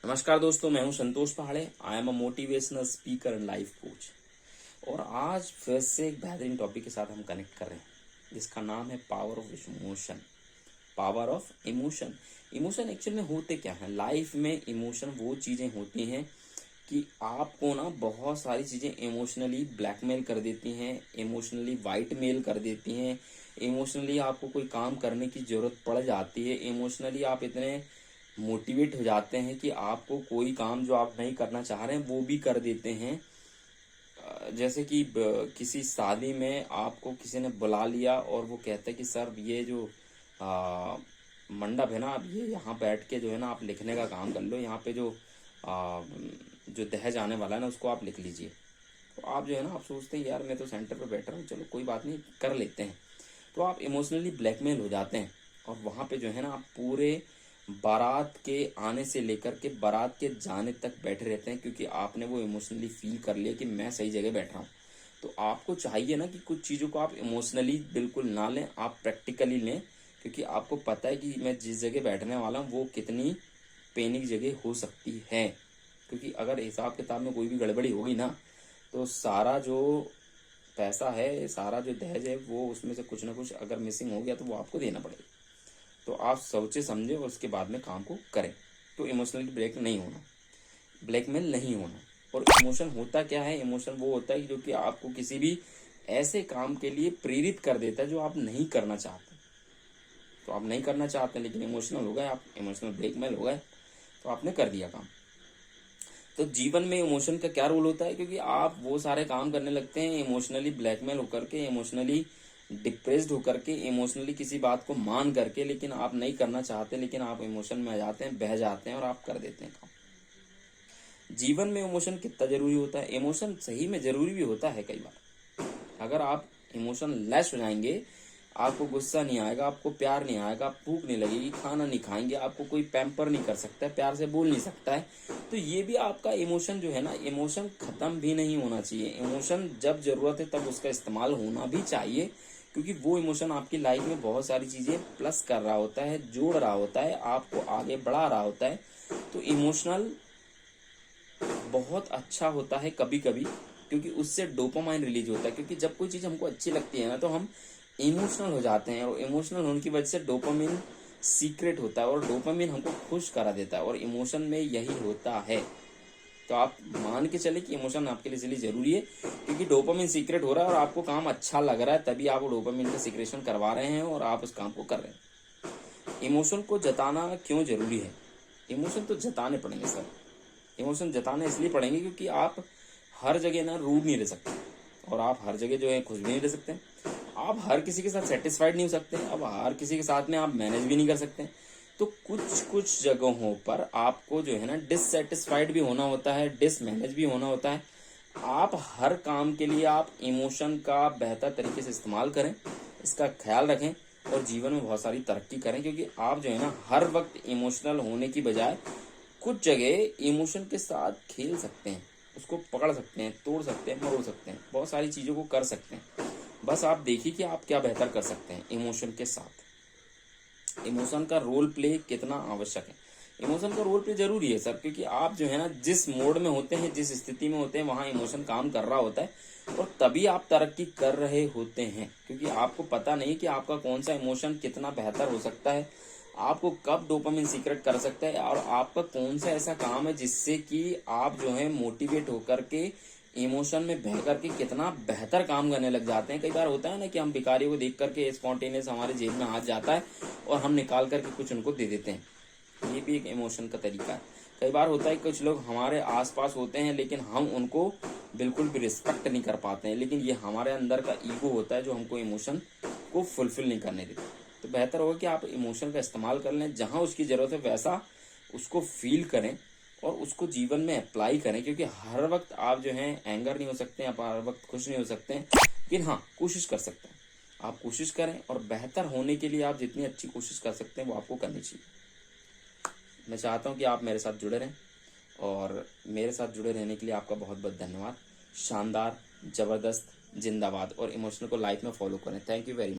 नमस्कार दोस्तों, मैं हूं संतोष पहाड़े। I am a motivational speaker and life coach. और आज फिर से एक बेहतरीन टॉपिक के साथ हम कनेक्ट कर रहे हैं जिसका नाम है power of emotion. Power of emotion. Emotion actual में होते क्या है लाइफ में? इमोशन वो चीज़ें होती हैं कि आपको ना बहुत सारी चीज़ें इमोशनली ब्लैकमेल कर देती हैं, इमोशनली वाइट मेल कर देती हैं, इमोशनली आपको कोई काम करने की ज़रूरत पड़ जाती है, इमोशनली आप इतने मोटिवेट हो जाते हैं कि आपको कोई काम जो आप नहीं करना चाह रहे हैं वो भी कर देते हैं। जैसे कि किसी शादी में आपको किसी ने बुला लिया और वो कहता है कि सर ये जो मंडप है ना, आप ये यहाँ बैठ के जो है ना आप लिखने का काम कर लो, यहाँ पे जो दहेज आने वाला है ना उसको आप लिख लीजिए। तो आप जो है ना आप सोचते हैं यार मैं तो सेंटर पे बैठ रहा हूँ, चलो कोई बात नहीं कर लेते हैं। तो आप इमोशनली ब्लैकमेल हो जाते हैं और वहाँ पे जो है ना आप पूरे बारात के आने से लेकर के बारात के जाने तक बैठे रहते हैं, क्योंकि आपने वो इमोशनली फील कर लिया कि मैं सही जगह बैठा हूँ। तो आपको चाहिए ना कि कुछ चीज़ों को आप इमोशनली बिल्कुल ना लें, आप प्रैक्टिकली लें, क्योंकि आपको पता है कि मैं जिस जगह बैठने वाला हूँ वो कितनी पेनिक जगह हो सकती है। क्योंकि अगर हिसाब किताब में कोई भी गड़बड़ी होगी ना तो सारा जो पैसा है, सारा जो दहेज है, वो उसमें से कुछ ना कुछ अगर मिसिंग हो गया तो वो आपको देना पड़ेगा। तो आप सोचे समझे और उसके बाद में काम को करें। तो इमोशनली ब्रेक नहीं होना, ब्लैकमेल नहीं होना। और इमोशन होता क्या है? इमोशन वो होता है जो कि आपको किसी भी ऐसे काम के लिए प्रेरित कर देता है जो आप नहीं करना चाहते। तो आप नहीं करना चाहते लेकिन इमोशनल हो गए, आप इमोशनल ब्लैकमेल हो गए, तो आपने कर दिया काम। तो जीवन में इमोशन का क्या रोल होता है? क्योंकि आप वो सारे काम करने लगते हैं इमोशनली ब्लैकमेल होकर के, इमोशनली डिप्रेस्ड होकर के, इमोशनली किसी बात को मान करके, लेकिन आप नहीं करना चाहते, लेकिन आप इमोशन में आ जाते हैं, बह जाते हैं और आप कर देते हैं काम। जीवन में इमोशन कितना जरूरी होता है? इमोशन सही में जरूरी भी होता है कई बार। अगर आप इमोशन लेस हो जाएंगे, आपको गुस्सा नहीं आएगा, आपको प्यार नहीं आएगा, भूख नहीं लगेगी, खाना नहीं खाएंगे, आपको कोई पैम्पर नहीं कर सकता है, प्यार से बोल नहीं सकता है, तो ये भी आपका इमोशन जो है ना, इमोशन खत्म भी नहीं होना चाहिए। इमोशन जब जरूरत है तब उसका इस्तेमाल होना भी चाहिए, क्योंकि वो इमोशन आपकी लाइफ में बहुत सारी चीजें प्लस कर रहा होता है, जोड़ रहा होता है, आपको आगे बढ़ा रहा होता है। तो इमोशनल बहुत अच्छा होता है कभी कभी, क्योंकि उससे डोपामाइन रिलीज होता है। क्योंकि जब कोई चीज़ हमको अच्छी लगती है ना तो हम इमोशनल हो जाते हैं, और इमोशनल होने की वजह से डोपामिन सीक्रेट होता है और डोपामिन हमको खुश करा देता है, और इमोशन में यही होता है। तो आप मान के चले कि इमोशन आपके लिए इसलिए जरूरी है क्योंकि डोपामिन सीक्रेट हो रहा है और आपको काम अच्छा लग रहा है, तभी आप डोपामिन का सीक्रेशन करवा रहे हैं और आप उस काम को कर रहे हैं। इमोशन को जताना क्यों जरूरी है? इमोशन तो जताने पड़ेंगे सर। इमोशन जताने इसलिए पड़ेंगे क्योंकि आप हर जगह ना रूड नहीं रह सकते, और आप हर जगह जो है खुश भी नहीं रह सकते, आप हर किसी के साथ सेटिस्फाइड नहीं हो सकते, अब हर किसी के साथ में आप मैनेज भी नहीं कर सकते। तो कुछ कुछ जगहों पर आपको जो है ना डिससेटिस्फाइड भी होना होता है, डिसमैनेज भी होना होता है। आप हर काम के लिए आप इमोशन का बेहतर तरीके से इस्तेमाल करें, इसका ख्याल रखें और जीवन में बहुत सारी तरक्की करें। क्योंकि आप जो है ना हर वक्त इमोशनल होने की बजाय कुछ जगह इमोशन के साथ खेल सकते हैं, उसको पकड़ सकते हैं, तोड़ सकते हैं, मरोड़ सकते हैं, बहुत सारी चीज़ों को कर सकते हैं। बस आप देखिए कि आप क्या बेहतर कर सकते हैं इमोशन के साथ। इमोशन का रोल प्ले कितना आवश्यक है? इमोशन का रोल प्ले जरूरी है सर, क्योंकि आप जो है ना जिस मोड में होते हैं, जिस स्थिति में होते हैं, वहाँ इमोशन काम कर रहा होता है और तभी आप तरक्की कर रहे होते हैं। क्योंकि आपको पता नहीं कि आपका कौन सा इमोशन कितना बेहतर हो सकता है, आपको कब डोपामिन सीक्रेट कर सकता है, और आपका कौन सा ऐसा काम है जिससे कि आप जो है मोटिवेट होकर के इमोशन में बह करके कितना बेहतर काम करने लग जाते हैं। कई बार होता है ना कि हम भिखारियों को देख करके स्पॉन्टेनियस हमारे जेब में हाथ जाता है और हम निकाल करके कुछ उनको दे देते हैं, ये भी एक इमोशन का तरीका है। कई बार होता है कुछ लोग हमारे आसपास होते हैं लेकिन हम उनको बिल्कुल भी रिस्पेक्ट नहीं कर पाते हैं, लेकिन ये हमारे अंदर का ईगो होता है जो हमको इमोशन को फुलफिल नहीं करने देता। तो बेहतर होगा कि आप इमोशन का इस्तेमाल कर लें, जहां उसकी जरूरत है वैसा उसको फील करें और उसको जीवन में अप्लाई करें। क्योंकि हर वक्त आप जो है एंगर नहीं हो सकते, आप हर वक्त खुश नहीं हो सकते हैं, लेकिन हाँ कोशिश कर सकते हैं। आप कोशिश करें और बेहतर होने के लिए आप जितनी अच्छी कोशिश कर सकते हैं वो आपको करनी चाहिए। मैं चाहता हूँ कि आप मेरे साथ जुड़े रहें, और मेरे साथ जुड़े रहने के लिए आपका बहुत बहुत धन्यवाद। शानदार, जबरदस्त, जिंदाबाद, और इमोशनल को लाइफ में फॉलो करें। Thank you very much.